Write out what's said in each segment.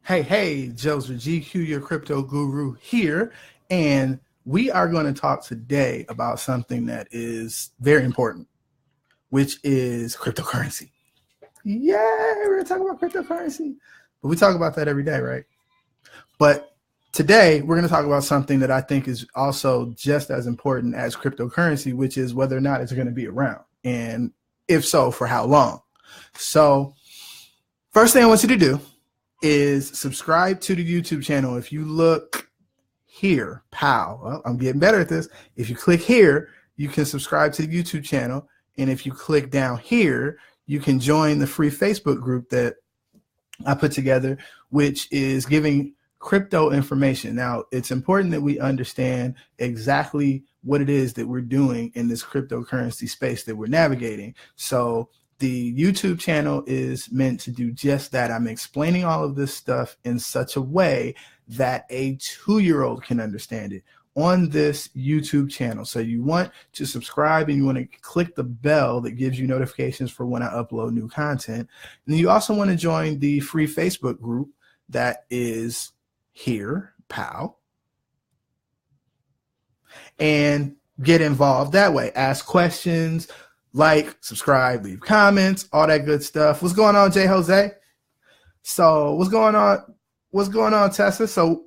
Hey, Joseph GQ, your crypto guru here. And we are going to talk today about something that is very important, which is cryptocurrency. Yeah, we're going to talk about cryptocurrency. But we talk about that every day, right? But today we're going to talk about something that I think is also just as important as cryptocurrency, which is whether or not it's going to be around. And if so, for how long? So, first thing I want you to do is subscribe to the YouTube channel. If you look here, well, I'm getting better at this. If you click here, you can subscribe to the YouTube channel. And if you click down here, you can join the free Facebook group that I put together, which is giving crypto information. Now, it's important that we understand exactly what it is that we're doing in this cryptocurrency space that we're navigating. So the YouTube channel is meant to do just that. I'm explaining all of this stuff in such a way that a 2-year-old can understand it on this YouTube channel. So you want to subscribe and you want to click the bell that gives you notifications for when I upload new content. And you also want to join the free Facebook group that is here, and get involved that way. Ask questions, like, subscribe, leave comments, all that good stuff. What's going on, Jay Jose? So what's going on? What's going on, Tessa? So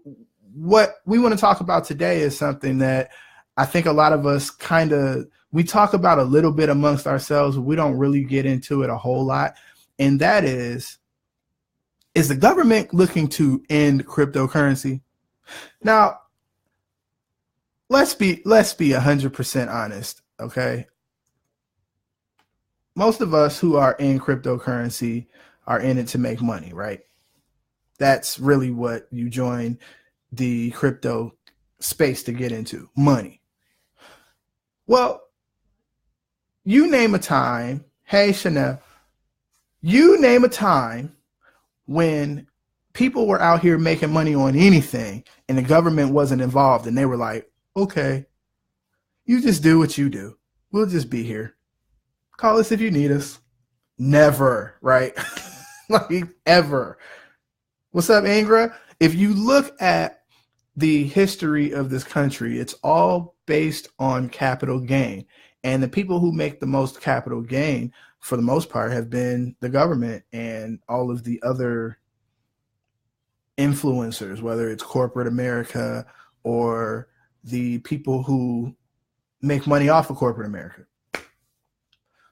what we want to talk about today is something that I think a lot of us we talk about a little bit amongst ourselves, but we don't really get into it a whole lot. And that is the government looking to end cryptocurrency? Now, let's be 100% honest, okay? Most of us who are in cryptocurrency are in it to make money, right? That's really what you join the crypto space to get into, money. Well, you name a time, hey Chanel, you name a time when people were out here making money on anything and the government wasn't involved and they were like, okay, you just do what you do. We'll just be here. Call us if you need us. Never, right? Like, ever. What's up, Ingra? If you look at the history of this country, it's all based on capital gain. And the people who make the most capital gain, for the most part, have been the government and all of the other influencers, whether it's corporate America or the people who make money off of corporate America.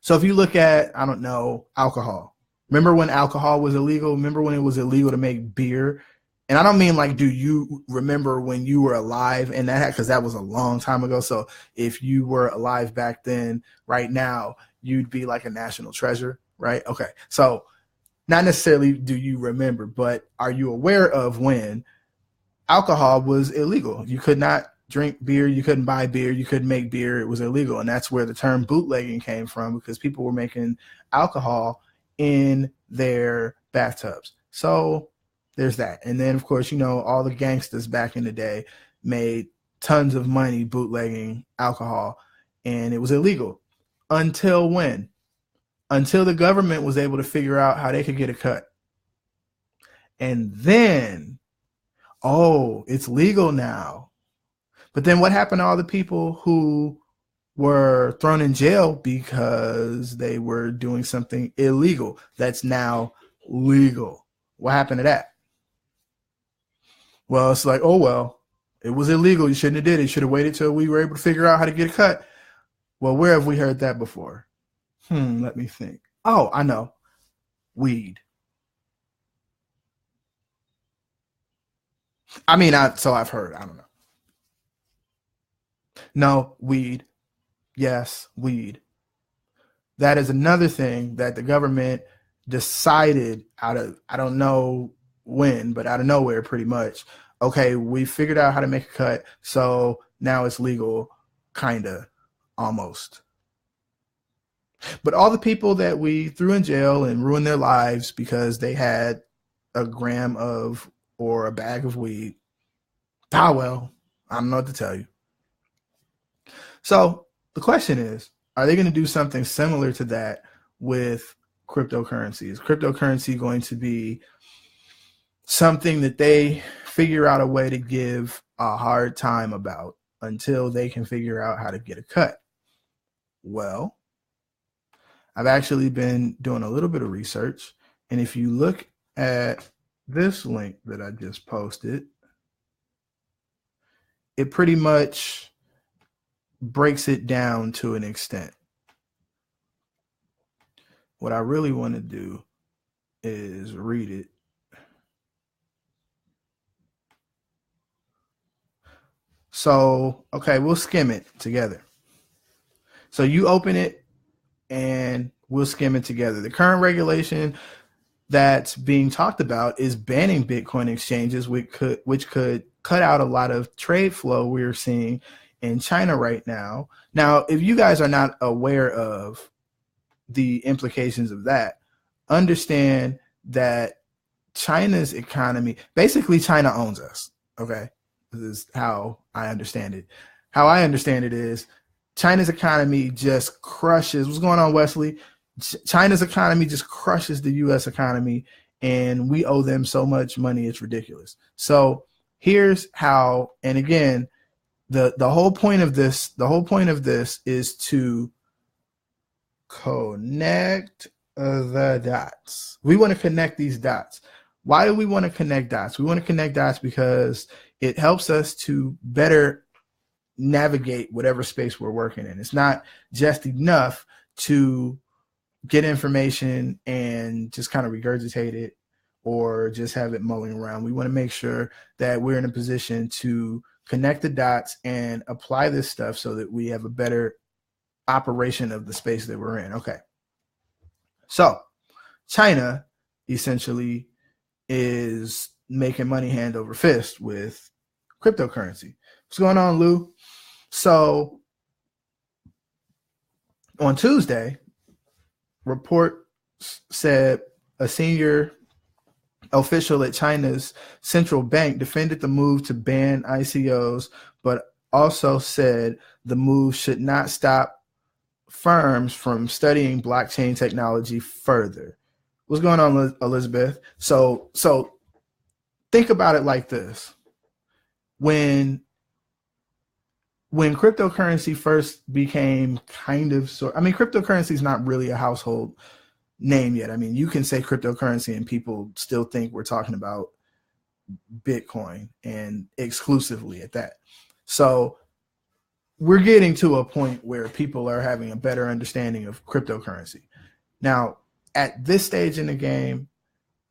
So if you look at, I don't know, alcohol. Remember when alcohol was illegal? Remember when it was illegal to make beer? And I don't mean like, do you remember when you were alive and that, because that was a long time ago. So if you were alive back then, right now, you'd be like a national treasure, right? Okay. So not necessarily do you remember, but are you aware of when alcohol was illegal? You could not drink beer, you couldn't buy beer, you couldn't make beer, it was illegal. And that's where the term bootlegging came from, because people were making alcohol in their bathtubs. So there's that. And then, of course, you know, all the gangsters back in the day made tons of money bootlegging alcohol, and it was illegal. Until when? Until the government was able to figure out how they could get a cut. And then, oh, it's legal now. But then what happened to all the people who were thrown in jail because they were doing something illegal that's now legal? What happened to that? Well, it's like, oh, well, it was illegal. You shouldn't have did it. You should have waited till we were able to figure out how to get a cut. Well, where have we heard that before? Let me think. Oh, I know. Weed. I mean, I've heard. I don't know. No, weed. Yes, weed. That is another thing that the government decided out of, I don't know when, but out of nowhere pretty much. Okay, we figured out how to make a cut, so now it's legal, kinda, almost. But all the people that we threw in jail and ruined their lives because they had a gram of or a bag of weed, well, I don't know what to tell you. So the question is, are they going to do something similar to that with cryptocurrency? Is cryptocurrency going to be something that they figure out a way to give a hard time about until they can figure out how to get a cut. Well, I've actually been doing a little bit of research, and if you look at this link that I just posted, it pretty much breaks it down to an extent. What I really want to do is read it. So, okay, we'll skim it together. So you open it and we'll skim it together. The current regulation that's being talked about is banning Bitcoin exchanges, which could cut out a lot of trade flow we're seeing in China right now. Now, if you guys are not aware of the implications of that, understand that China's economy, basically China owns us, okay? This is how I understand it. How I understand it is China's economy just crushes, what's going on, Wesley? China's economy just crushes the U.S. economy, and we owe them so much money, it's ridiculous. So here's how, and again, the whole point of this is to connect the dots. We want to connect these dots. Why do we want to connect dots? We want to connect dots because it helps us to better navigate whatever space we're working in. It's not just enough to get information and just kind of regurgitate it or just have it mulling around. We want to make sure that we're in a position to connect the dots and apply this stuff so that we have a better operation of the space that we're in. Okay. So China essentially is making money hand over fist with cryptocurrency. What's going on, Lou? So on Tuesday, report said a senior official at China's central bank defended the move to ban ICOs, but also said the move should not stop firms from studying blockchain technology further. What's going on, Elizabeth? So think about it like this. When cryptocurrency first became cryptocurrency is not really a household name yet. I mean, you can say cryptocurrency and people still think we're talking about Bitcoin, and exclusively at that. So we're getting to a point where people are having a better understanding of cryptocurrency. Now, at this stage in the game,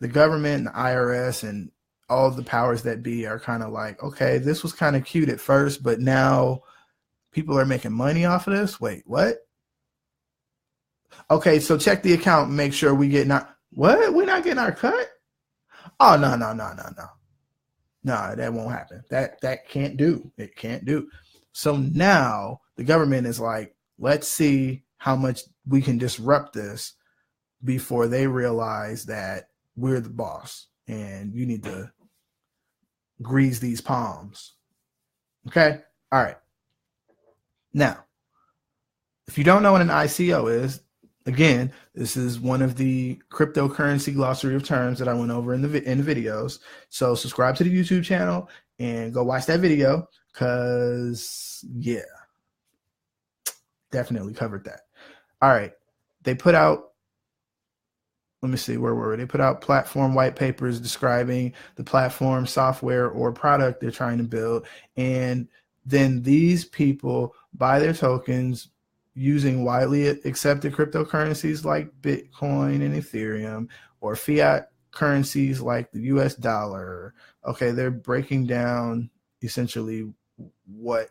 the government and the IRS and all of the powers that be are kind of like, okay, this was kind of cute at first, but now people are making money off of this. Wait, what? Okay, so check the account and make sure we get what? We're not getting our cut? Oh, no. No, that won't happen. That can't do. It can't do. So now the government is like, let's see how much we can disrupt this before they realize that we're the boss and you need to grease these palms. Okay? All right. Now, if you don't know what an ICO is, again, this is one of the cryptocurrency glossary of terms that I went over in the videos. So subscribe to the YouTube channel and go watch that video because, yeah, definitely covered that. All right. They put out, let me see, where were we? They put out platform white papers describing the platform, software, or product they're trying to build. And then these people buy their tokens using widely accepted cryptocurrencies like Bitcoin and Ethereum, or fiat currencies like the US dollar. Okay, they're breaking down essentially what's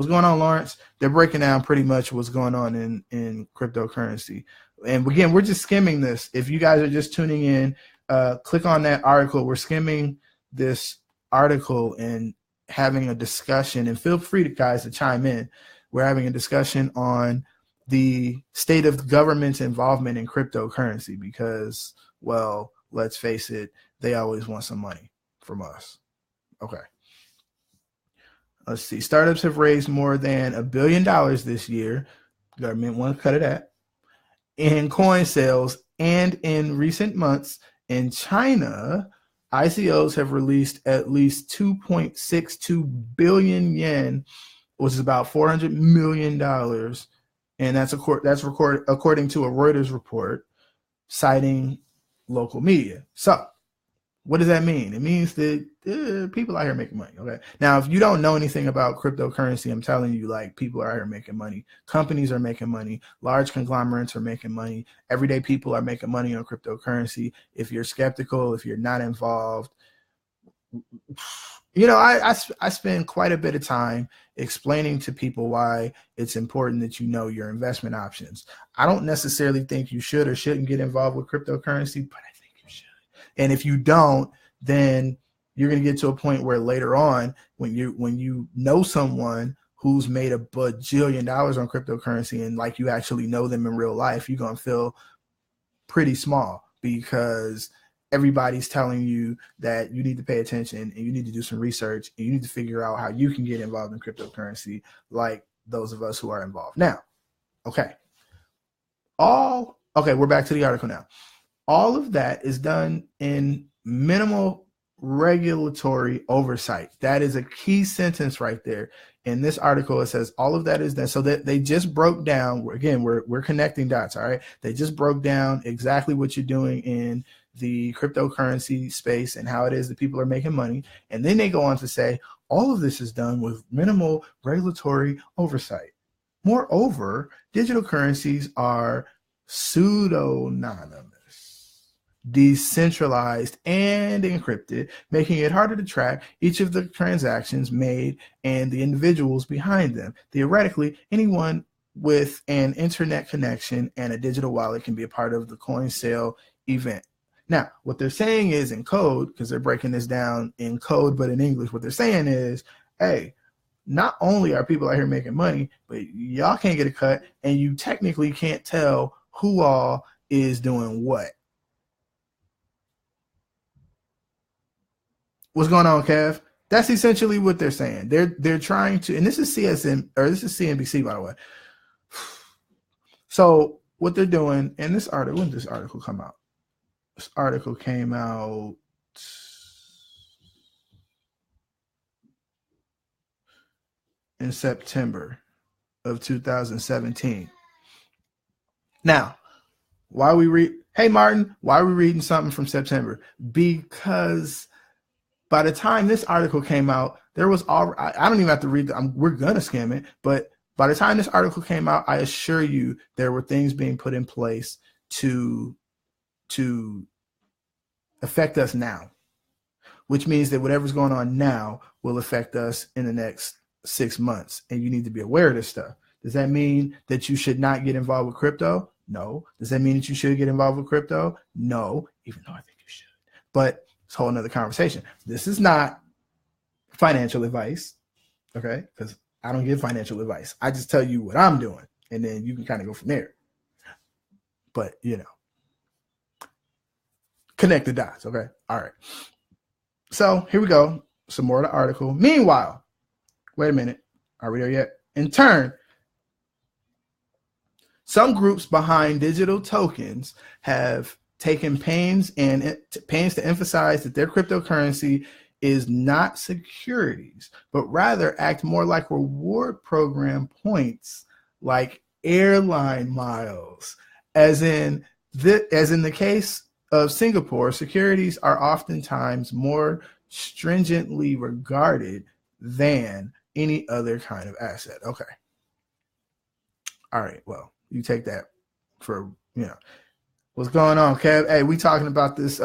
going on, Lawrence. They're breaking down pretty much what's going on in cryptocurrency. And again, we're just skimming this. If you guys are just tuning in, click on that article. We're skimming this article and having a discussion, and feel free to guys to chime in. We're having a discussion on the state of government's involvement in cryptocurrency because, well, let's face it, they always want some money from us. Okay. Let's see. Startups have raised more than $1 billion this year. Government wants to cut of that. In coin sales, and in recent months in China, ICOs have released at least 2.62 billion yen, which is about $400 million. And that's according to a Reuters report citing local media. So what does that mean? It means that people out here making money. Okay. Now, if you don't know anything about cryptocurrency, I'm telling you, like, people are out here making money. Companies are making money. Large conglomerates are making money. Everyday people are making money on cryptocurrency. If you're skeptical, if you're not involved, you know, I spend quite a bit of time explaining to people why it's important that you know your investment options. I don't necessarily think you should or shouldn't get involved with cryptocurrency, but I think you should. And if you don't, then you're going to get to a point where later on, when you know someone who's made a bajillion dollars on cryptocurrency and like you actually know them in real life, you're going to feel pretty small because everybody's telling you that you need to pay attention and you need to do some research and you need to figure out how you can get involved in cryptocurrency like those of us who are involved. Now, okay, we're back to the article now. All of that is done in minimal regulatory oversight. That is a key sentence right there. In this article, it says all of that is done. So that they just broke down, again, we're connecting dots, all right? They just broke down exactly what you're doing in the cryptocurrency space and how it is that people are making money. And then they go on to say, all of this is done with minimal regulatory oversight. Moreover, digital currencies are pseudonymous, decentralized, and encrypted, making it harder to track each of the transactions made and the individuals behind them. Theoretically, anyone with an internet connection and a digital wallet can be a part of the coin sale event. Now, what they're saying is in code, because they're breaking this down in code, but in English, what they're saying is, hey, not only are people out here making money, but y'all can't get a cut, and you technically can't tell who all is doing what. What's going on, Kev? That's essentially what they're saying. They're trying to, and this is CNBC, by the way. So what they're doing in this article, when did this article come out? This article came out in September of 2017. Now, why we read? Hey, Martin, why are we reading something from September? Because by the time this article came out, there was all. I don't even have to read. We're gonna skim it, but by the time this article came out, I assure you there were things being put in place to affect us now, which means that whatever's going on now will affect us in the next 6 months, and you need to be aware of this stuff. Does that mean that you should not get involved with crypto? No. Does that mean that you should get involved with crypto? No, even though I think you should. But it's a whole nother conversation. This is not financial advice, okay? Because I don't give financial advice. I just tell you what I'm doing, and then you can kind of go from there. But, you know, connect the dots, okay? All right. So here we go. Some more of the article. Meanwhile, wait a minute. Are we there yet? In turn, some groups behind digital tokens have taken pains to emphasize that their cryptocurrency is not securities, but rather act more like reward program points, like airline miles. As in the case of Singapore, securities are oftentimes more stringently regarded than any other kind of asset. Okay. All right. Well, you take that for, you know, what's going on, Kev? Hey, we talking about this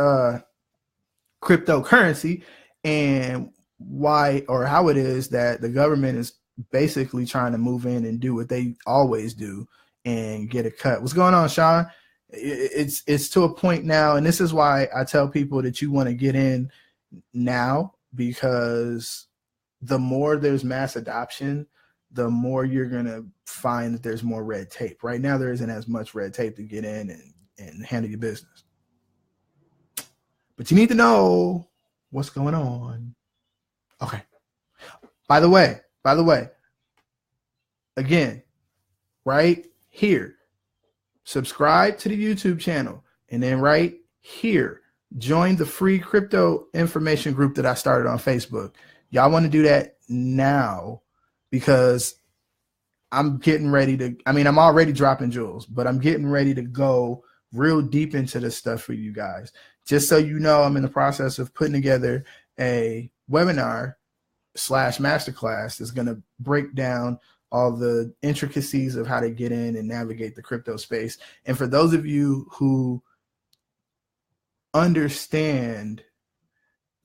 cryptocurrency and why or how it is that the government is basically trying to move in and do what they always do and get a cut. What's going on, Sean? It's to a point now, and this is why I tell people that you want to get in now, because the more there's mass adoption, the more you're going to find that there's more red tape. Right now, there isn't as much red tape to get in and handle your business. But you need to know what's going on. Okay. By the way, again, right here, subscribe to the YouTube channel, and then right here, join the free crypto information group that I started on Facebook. Y'all want to do that now because I'm getting ready to, I'm already dropping jewels, but I'm getting ready to go real deep into this stuff for you guys. Just so you know, I'm in the process of putting together a webinar / masterclass that's going to break down all the intricacies of how to get in and navigate the crypto space. And for those of you who understand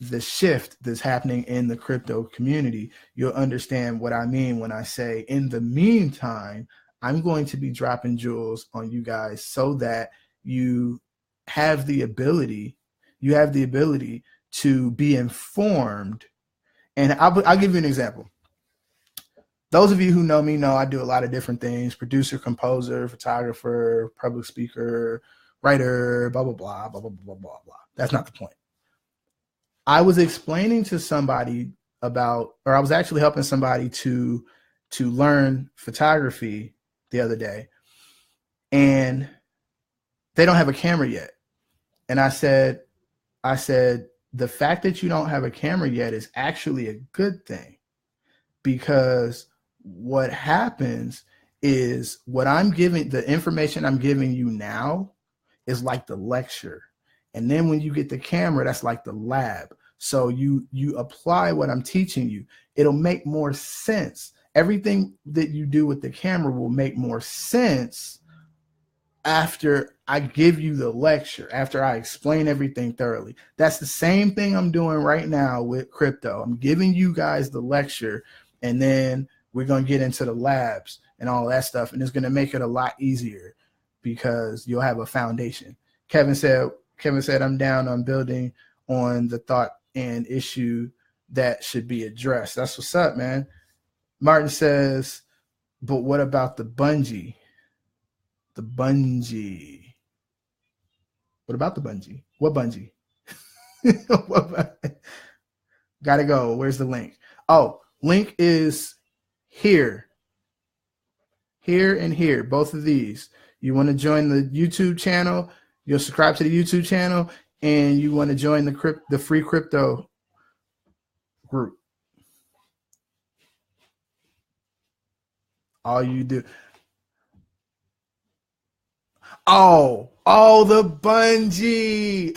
the shift that's happening in the crypto community, you'll understand what I mean when I say, in the meantime, I'm going to be dropping jewels on you guys so that you have the ability to be informed. And I'll give you an example. Those of you who know me know I do a lot of different things: producer, composer, photographer, public speaker, writer, blah, blah, blah, blah, blah, blah, blah, blah. That's not the point. I was explaining to somebody about, or I was actually helping somebody to learn photography the other day, and they don't have a camera yet. And I said, the fact that you don't have a camera yet is actually a good thing, because what happens is the information I'm giving you now is like the lecture. And then when you get the camera, that's like the lab. So you apply what I'm teaching you. It'll make more sense. Everything that you do with the camera will make more sense after I give you the lecture, after I explain everything thoroughly. That's the same thing I'm doing right now with crypto. I'm giving you guys the lecture, and then we're going to get into the labs and all that stuff. And it's going to make it a lot easier because you'll have a foundation. Kevin said, I'm down on building on the thought and issue that should be addressed. That's what's up, man. Martin says, but what about the bungee? The bungee. What about the bungee? What bungee? Gotta go. Where's the link? Oh, link is here. Here and here. Both of these. You want to join the YouTube channel, you'll subscribe to the YouTube channel, and you want to join the free crypto group. All you do. Oh, the bungee.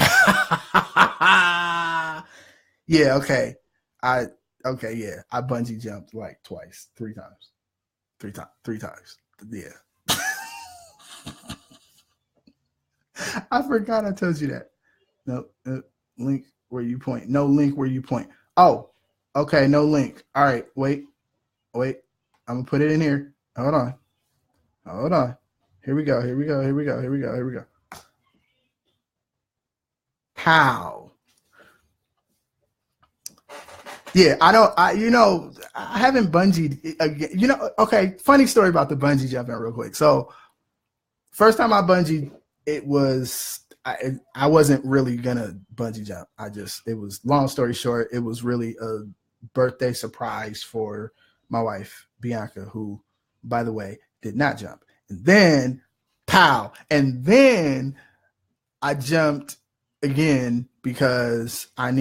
Yeah, okay. I bungee jumped like three times. Yeah. I forgot I told you that. No link where you point. No link where you point. Oh, okay, no link. All right, wait. I'm gonna put it in here. Hold on. Here we go. How? Yeah, I haven't bungeed again. Okay, funny story about the bungee jumping real quick. So first time I bungeed, I wasn't really gonna bungee jump. It was, long story short, it was really a birthday surprise for my wife, Bianca, who, by the way, did not jump. And then, pow. And then I jumped again because I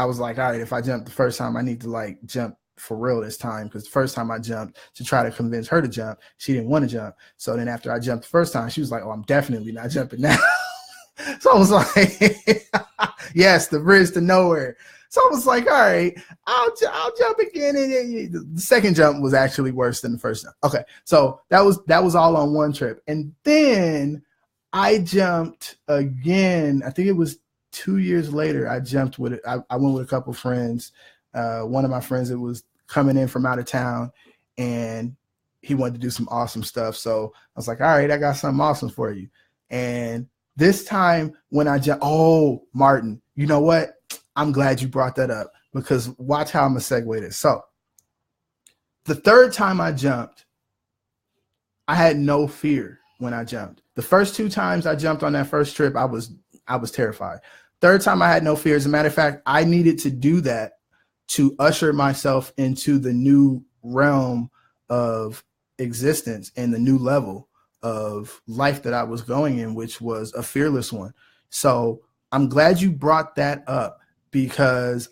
was like, all right, if I jumped the first time, I need to jump for real this time, because the first time I jumped to try to convince her to jump, she didn't want to jump. So then after I jumped the first time, she was like, oh, I'm definitely not jumping now. So I was like, yes, the bridge to nowhere. So I was like, all right, I'll jump again. And the second jump was actually worse than the first jump. Okay, so that was all on one trip. And then I jumped again. I think it was 2 years later. I jumped with it. I went with a couple friends. One of my friends that was coming in from out of town, and he wanted to do some awesome stuff. So I was like, all right, I got something awesome for you. And this time when I jumped, oh, Martin, you know what? I'm glad you brought that up, because watch how I'm going to segue this. So the third time I jumped, I had no fear when I jumped. The first two times I jumped on that first trip, I was terrified. Third time I had no fear. As a matter of fact, I needed to do that to usher myself into the new realm of existence and the new level of life that I was going in, which was a fearless one. So I'm glad you brought that up, because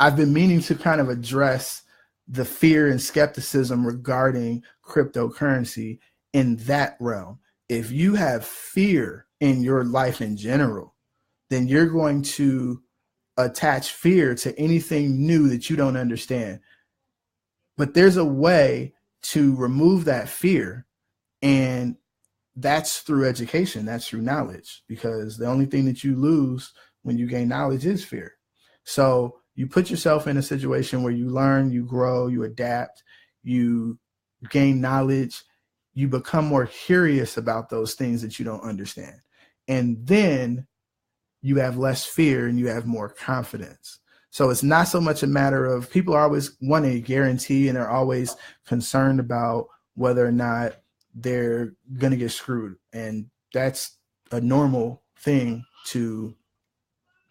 I've been meaning to kind of address the fear and skepticism regarding cryptocurrency in that realm. If you have fear in your life in general, then you're going to attach fear to anything new that you don't understand. But there's a way to remove that fear, and that's through education. That's through knowledge, because the only thing that you lose when you gain knowledge is fear. So you put yourself in a situation where you learn, you grow, you adapt, you gain knowledge, you become more curious about those things that you don't understand. And then you have less fear and you have more confidence. So it's not so much a matter of, people are always wanting a guarantee, and they're always concerned about whether or not they're going to get screwed. And that's a normal thing to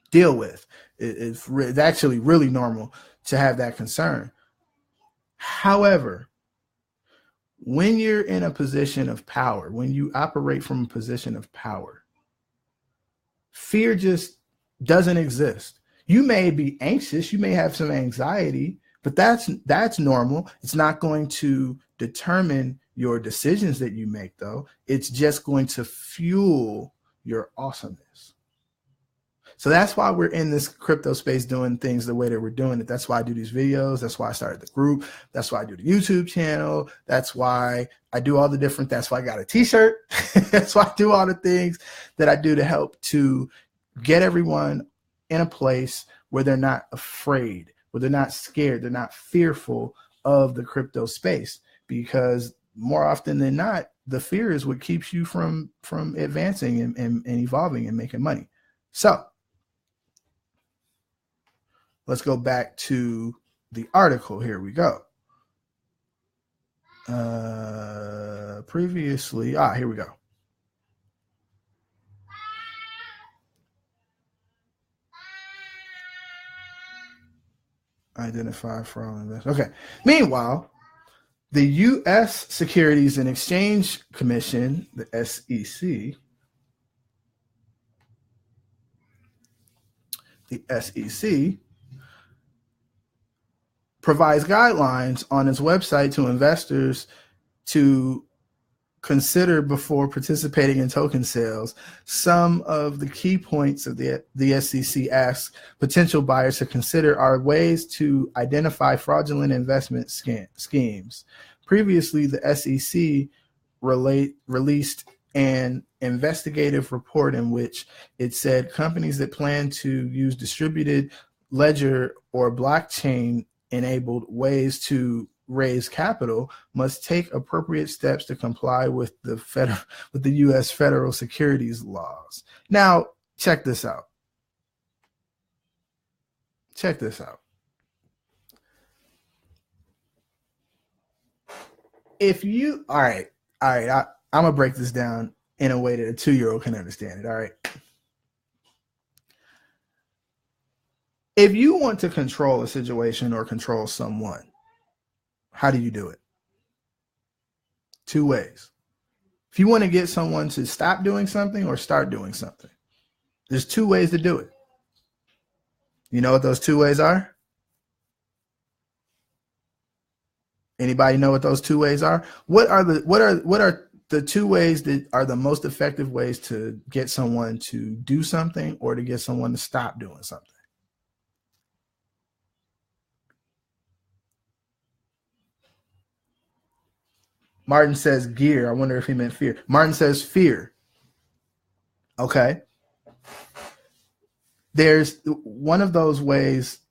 deal with. It's actually really normal to have that concern. However, when you're in a position of power, when you operate from a position of power, fear just doesn't exist. You may be anxious, you may have some anxiety, but that's normal. It's not going to determine your decisions that you make, though. It's just going to fuel your awesomeness. So that's why we're in this crypto space doing things the way that we're doing it. That's why I do these videos. That's why I started the group. That's why I do the YouTube channel. That's why I do all the different, that's why I got a t-shirt. That's why I do all the things that I do to help to get everyone in a place where they're not afraid, where they're not scared, they're not fearful of the crypto space, because more often than not, the fear is what keeps you from advancing and evolving and making money. So let's go back to the article. Here we go. Previously, here we go. Identify fraud investment. Okay. Meanwhile, the U.S. Securities and Exchange Commission, the SEC, provides guidelines on its website to investors to consider before participating in token sales. Some of the key points of the SEC asks potential buyers to consider are ways to identify fraudulent investment schemes. Previously, the SEC released an investigative report in which it said companies that plan to use distributed ledger or blockchain enabled ways to raise capital must take appropriate steps to comply with the U.S. federal securities laws. Now, check this out. Check this out. If you, all right, I'm gonna break this down in a way that a 2-year-old can understand it. All right. If you want to control a situation or control someone, how do you do it? 2 ways. If you want to get someone to stop doing something or start doing something, there's 2 ways to do it. You know what those 2 ways are? Anybody know what those 2 ways are? What are the 2 ways that are the most effective ways to get someone to do something or to get someone to stop doing something? Martin says gear. I wonder if he meant fear. Martin says fear. Okay. There's one of those ways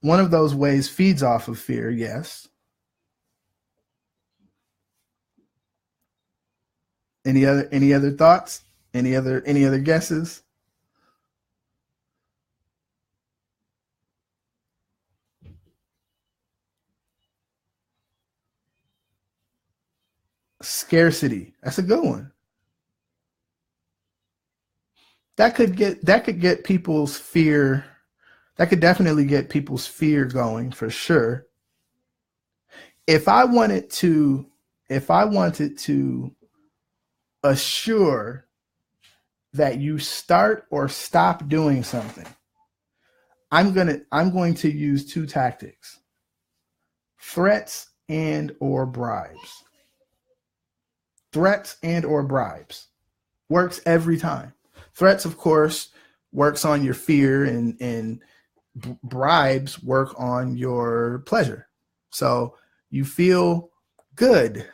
feeds off of fear, yes. Any other thoughts? Any other guesses? Scarcity. That's a good one. That could get people's fear. That could definitely get people's fear going for sure. If I wanted to assure that you start or stop doing something, I'm going to use two tactics: threats and or bribes. Threats and or bribes works every time. Threats, of course, works on your fear, and bribes work on your pleasure. So you feel good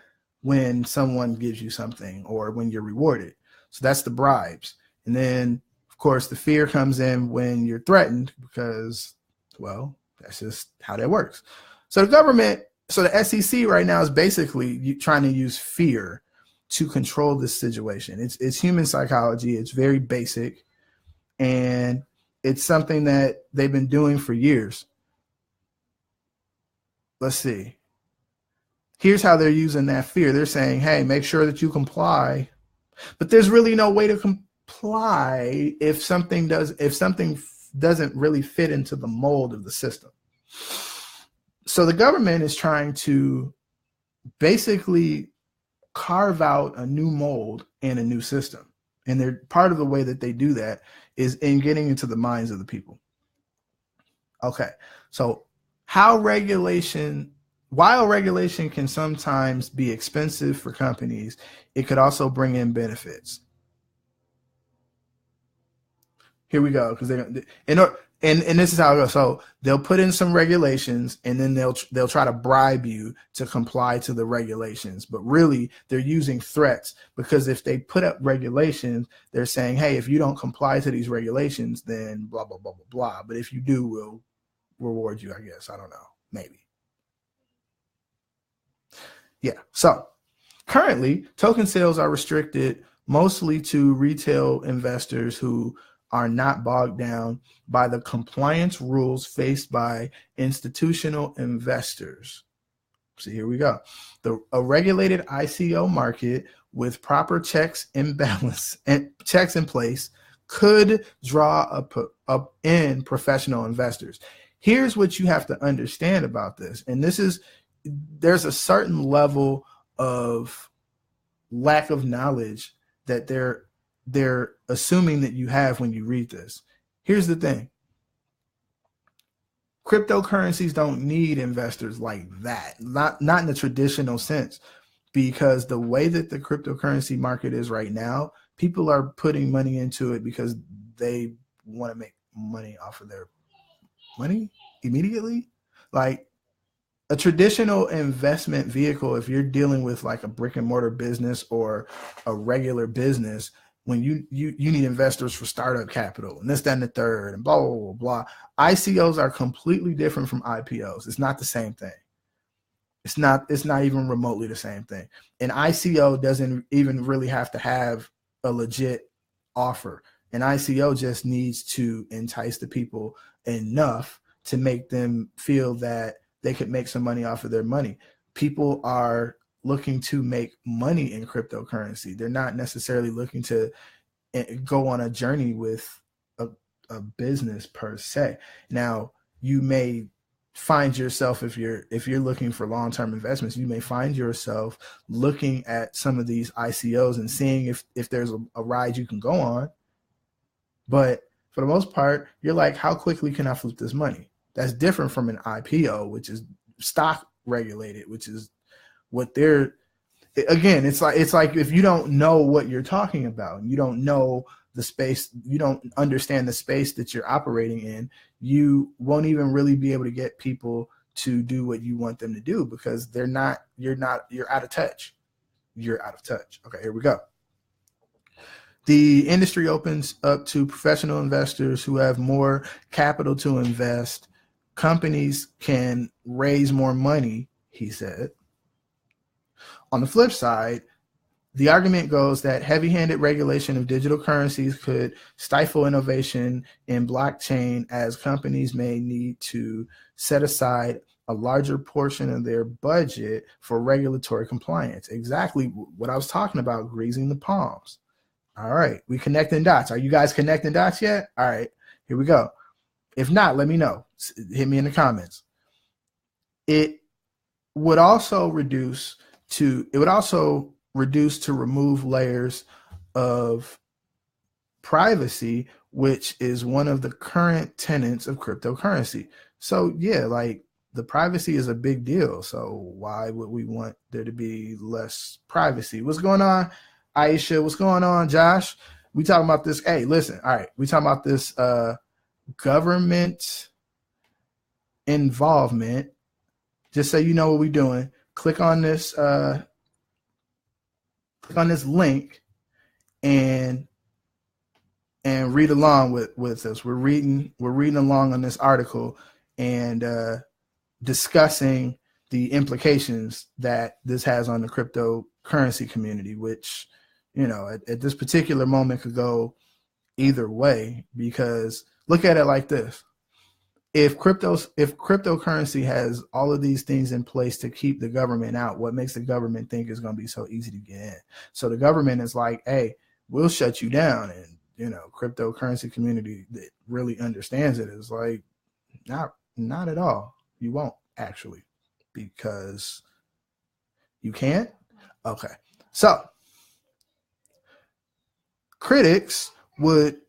when someone gives you something or when you're rewarded. So that's the bribes. And then, of course, the fear comes in when you're threatened because, well, that's just how that works. So the SEC right now is basically trying to use fear to control this situation. It's human psychology. It's very basic, and it's something that they've been doing for years. Let's see. Here's how they're using that fear. They're saying, hey, make sure that you comply. But there's really no way to comply if something doesn't really fit into the mold of the system. So the government is trying to basically carve out a new mold and a new system. And they're part of the way that they do that is in getting into the minds of the people. Okay, so while regulation can sometimes be expensive for companies, it could also bring in benefits. Here we go, because and this is how it goes. So they'll put in some regulations, and then they'll try to bribe you to comply to the regulations. But really, they're using threats, because if they put up regulations, they're saying, hey, if you don't comply to these regulations, then blah, blah, blah, blah, blah. But if you do, we'll reward you, I guess. I don't know. Maybe. Yeah. So currently, token sales are restricted mostly to retail investors who are not bogged down by the compliance rules faced by institutional investors. So here we go. A regulated ICO market with proper checks in place could draw up in professional investors. Here's what you have to understand about this. And there's a certain level of lack of knowledge that they're assuming that you have when you read this. Here's the thing. Cryptocurrencies don't need investors like that, not in the traditional sense, because the way that the cryptocurrency market is right now, people are putting money into it because they want to make money off of their money immediately. Like a traditional investment vehicle, if you're dealing with like a brick and mortar business or a regular business, when you need investors for startup capital and this, that, and the third, and blah, blah, blah, blah. ICOs are completely different from IPOs. It's not the same thing. It's not even remotely the same thing. An ICO doesn't even really have to have a legit offer. An ICO just needs to entice the people enough to make them feel that they could make some money off of their money. People are looking to make money in cryptocurrency. They're not necessarily looking to go on a journey with a business per se. Now, you may find yourself, if you're looking for long-term investments, you may find yourself looking at some of these ICOs and seeing if there's a ride you can go on. But for the most part, you're like, how quickly can I flip this money? That's different from an IPO, which is stock regulated, which is what they're, again, it's like if you don't know what you're talking about, you don't know the space, you don't understand the space that you're operating in, you won't even really be able to get people to do what you want them to do, because you're out of touch. You're out of touch. Okay, here we go. The industry opens up to professional investors who have more capital to invest. Companies can raise more money, he said. On the flip side, the argument goes that heavy-handed regulation of digital currencies could stifle innovation in blockchain, as companies may need to set aside a larger portion of their budget for regulatory compliance. Exactly what I was talking about, greasing the palms. All right, we connecting dots. Are you guys connecting dots yet? All right, here we go. If not, let me know. Hit me in the comments. It would also reduce to remove layers of privacy, which is one of the current tenets of cryptocurrency. So yeah, like the privacy is a big deal. So why would we want there to be less privacy? What's going on, Aisha? What's going on, Josh? We talking about this. Hey, listen. All right, we talking about this government involvement. Just so you know what we're doing, click on this link and read along with us. We're reading along on this article and discussing the implications that this has on the cryptocurrency community, which, you know, at this particular moment could go either way, because look at it like this. If cryptocurrency has all of these things in place to keep the government out, what makes the government think it's going to be so easy to get in? So the government is like, hey, we'll shut you down. And, you know, cryptocurrency community that really understands it is like, not at all. You won't actually, because you can't. Okay. So critics would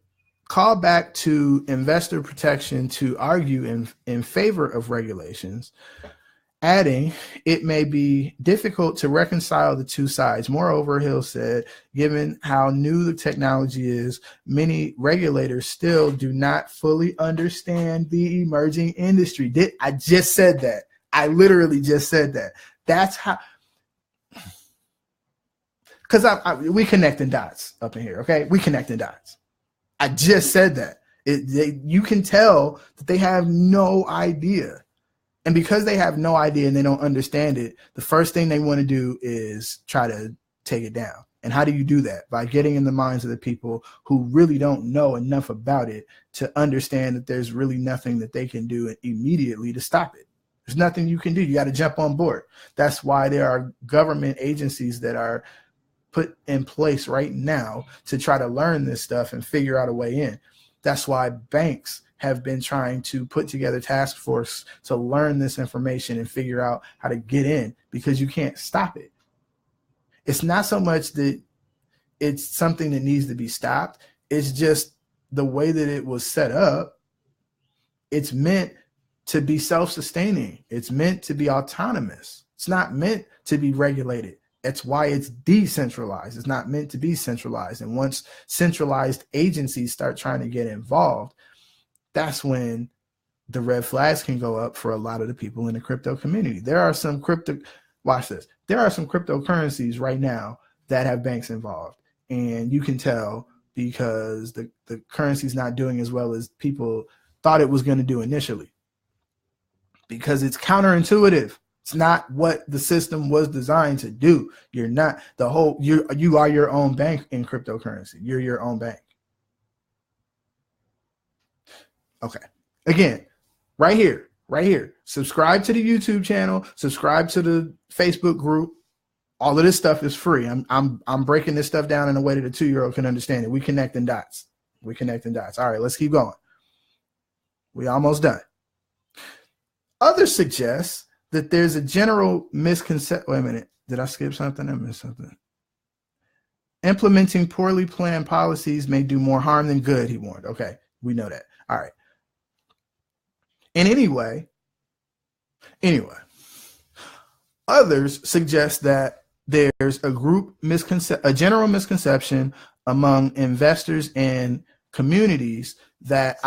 call back to investor protection to argue in favor of regulations, adding it may be difficult to reconcile the two sides. Moreover, Hill said, given how new the technology is, many regulators still do not fully understand the emerging industry. I just said that. I literally just said that. That's how, because we connecting dots up in here, okay? We connecting dots. I just said that. You can tell that they have no idea. And because they have no idea and they don't understand it, the first thing they want to do is try to take it down. And how do you do that? By getting in the minds of the people who really don't know enough about it to understand that there's really nothing that they can do immediately to stop it. There's nothing you can do. You got to jump on board. That's why there are government agencies that are put in place right now to try to learn this stuff and figure out a way in. That's why banks have been trying to put together task force to learn this information and figure out how to get in, because you can't stop it. It's not so much that it's something that needs to be stopped. It's just the way that it was set up. It's meant to be self-sustaining. It's meant to be autonomous. It's not meant to be regulated. That's why it's decentralized. It's not meant to be centralized. And once centralized agencies start trying to get involved, that's when the red flags can go up for a lot of the people in the crypto community. There are some watch this. There are some cryptocurrencies right now that have banks involved. And you can tell because the currency is not doing as well as people thought it was going to do initially. Because it's counterintuitive. It's not what the system was designed to do. You're not you are your own bank in cryptocurrency. You're your own bank. Okay. Again, right here. Subscribe to the YouTube channel, subscribe to the Facebook group. All of this stuff is free. I'm breaking this stuff down in a way that a 2-year-old can understand it. We connecting dots. All right, let's keep going. We almost done. Others suggest that there's a general misconception. Wait a minute. Did I skip something? I missed something. Implementing poorly planned policies may do more harm than good, he warned. Okay, we know that. All right. And anyway, others suggest that there's a general misconception among investors and communities that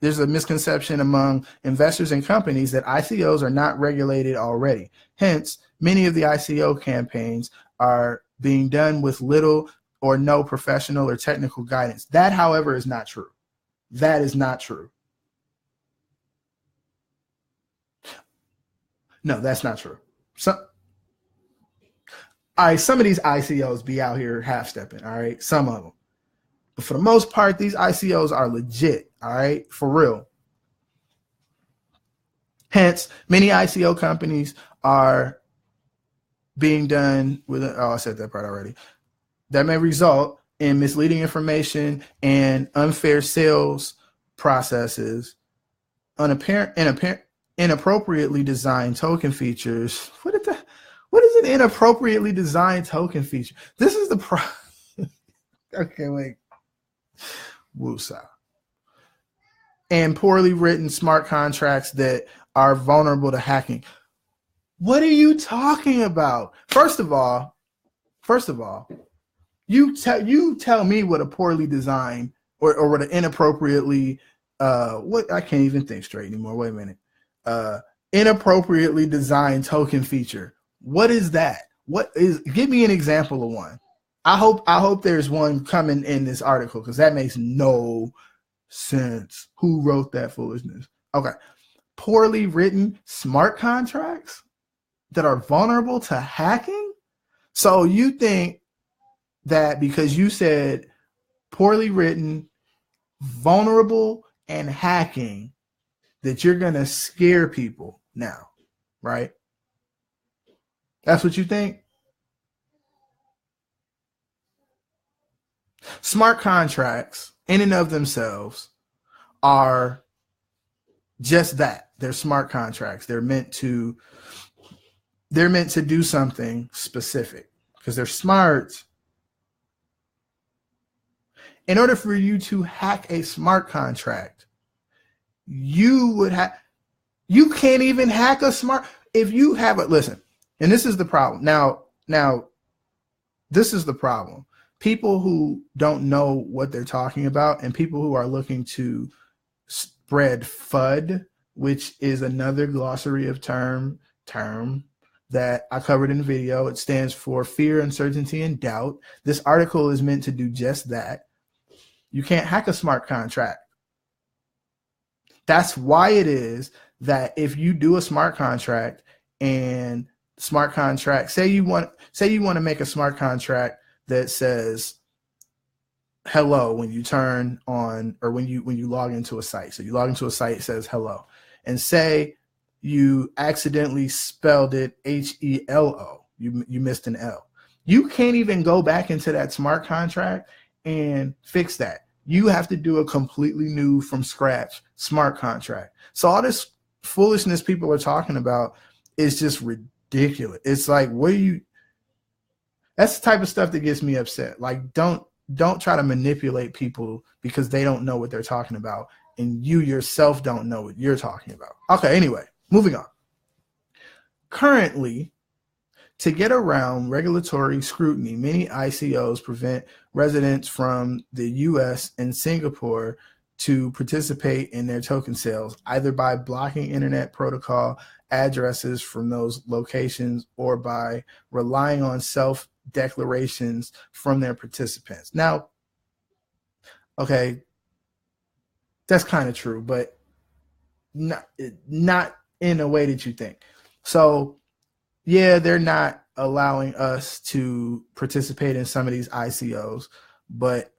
there's a misconception among investors and companies that ICOs are not regulated already. Hence, many of the ICO campaigns are being done with little or no professional or technical guidance. That, however, is not true. That is not true. No, that's not true. Some of these ICOs be out here half-stepping, all right? Some of them. But for the most part, these ICOs are legit, all right? For real. Hence, many ICO companies are being done with, I said that part already. That may result in misleading information and unfair sales processes, inappropriately designed token features. What is an inappropriately designed token feature? This is the problem. Okay, wait. Woosah. And poorly written smart contracts that are vulnerable to hacking. What are you talking about? First of all, you tell me what a poorly designed or what an inappropriately what I can't even think straight anymore. Wait a minute. Inappropriately designed token feature. What is that? Give me an example of one. I hope there's one coming in this article because that makes no sense. Who wrote that foolishness? Okay. Poorly written smart contracts that are vulnerable to hacking? So you think that because you said poorly written, vulnerable, and hacking, that you're going to scare people now, right? That's what you think? Smart contracts, in and of themselves, are just that. They're smart contracts. They're meant to do something specific because they're smart. In order for you to hack a smart contract, you can't even hack a smart. If you have a, listen, and this is the problem. Now, this is the problem. People who don't know what they're talking about and people who are looking to spread FUD, which is another glossary of term that I covered in the video. It stands for fear, uncertainty, and doubt. This article is meant to do just that. You can't hack a smart contract. That's why it is that if you do a smart contract and smart contract, say you want to make a smart contract that says hello when you turn on or when you log into a site. So you log into a site, it says hello. And say you accidentally spelled it HELO. You missed an L. You can't even go back into that smart contract and fix that. You have to do a completely new from scratch smart contract. So all this foolishness people are talking about is just ridiculous. It's like, that's the type of stuff that gets me upset. Like, don't try to manipulate people because they don't know what they're talking about and you yourself don't know what you're talking about. Okay, anyway, moving on. Currently, to get around regulatory scrutiny, many ICOs prevent residents from the US and Singapore to participate in their token sales, either by blocking internet protocol addresses from those locations or by relying on self-declarations from their participants. Now, okay, that's kind of true, but not in a way that you think. So, yeah, they're not allowing us to participate in some of these ICOs, but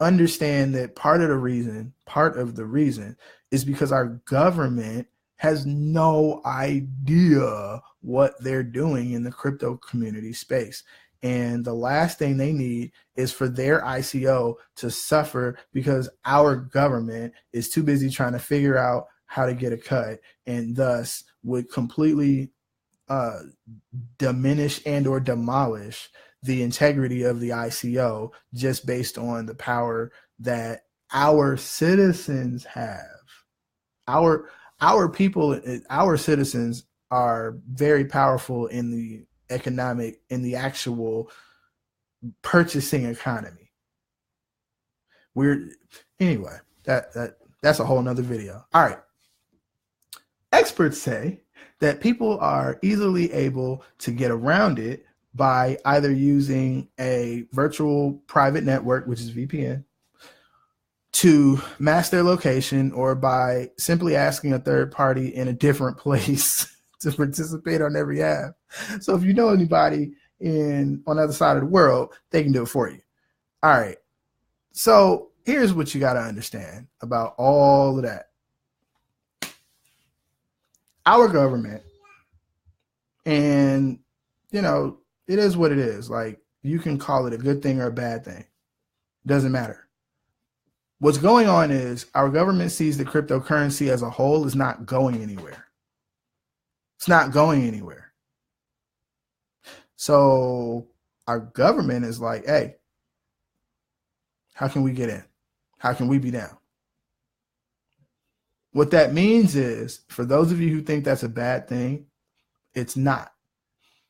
understand that part of the reason is because our government has no idea what they're doing in the crypto community space. And the last thing they need is for their ICO to suffer because our government is too busy trying to figure out how to get a cut, and thus would completely diminish and or demolish the integrity of the ICO just based on the power that our citizens have. Our people, our citizens are very powerful in the actual purchasing economy. Anyway, that's a whole nother video. All right. Experts say that people are easily able to get around it by either using a virtual private network, which is VPN, to mask their location, or by simply asking a third party in a different place to participate on their behalf. So if you know anybody on the other side of the world, they can do it for you. All right. So here's what you got to understand about all of that. Our government, and it is what it is. Like, you can call it a good thing or a bad thing. Doesn't matter. What's going on is our government sees the cryptocurrency as a whole is not going anywhere. It's not going anywhere. So our government is like, hey, How can we get in? How can we be down? What that means is, for those of you who think that's a bad thing, it's not.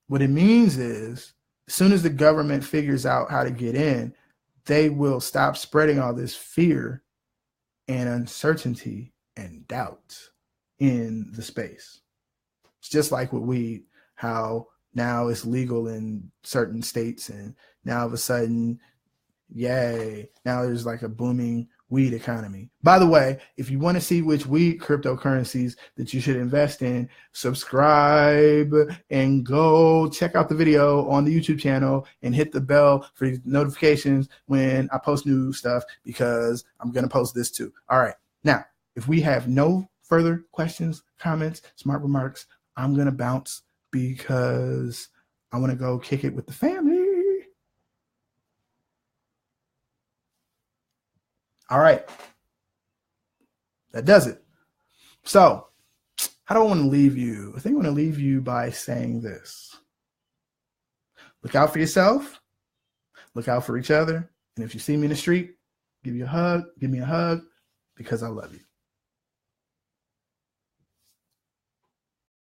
What it means is, as soon as the government figures out how to get in, they will stop spreading all this fear and uncertainty and doubt in the space. It's just like with weed, how now it's legal in certain states, and now all of a sudden, yay, now there's like a booming weed economy. By the way, if you want to see which weed cryptocurrencies that you should invest in, subscribe and go check out the video on the YouTube channel and hit the bell for notifications when I post new stuff, because I'm going to post this too. All right. Now, if we have no further questions, comments, smart remarks, I'm going to bounce because I want to go kick it with the family. All right. That does it. So, how do I want to leave you? I think I want to leave you by saying this. Look out for yourself. Look out for each other. And if you see me in the street, give me a hug, because I love you.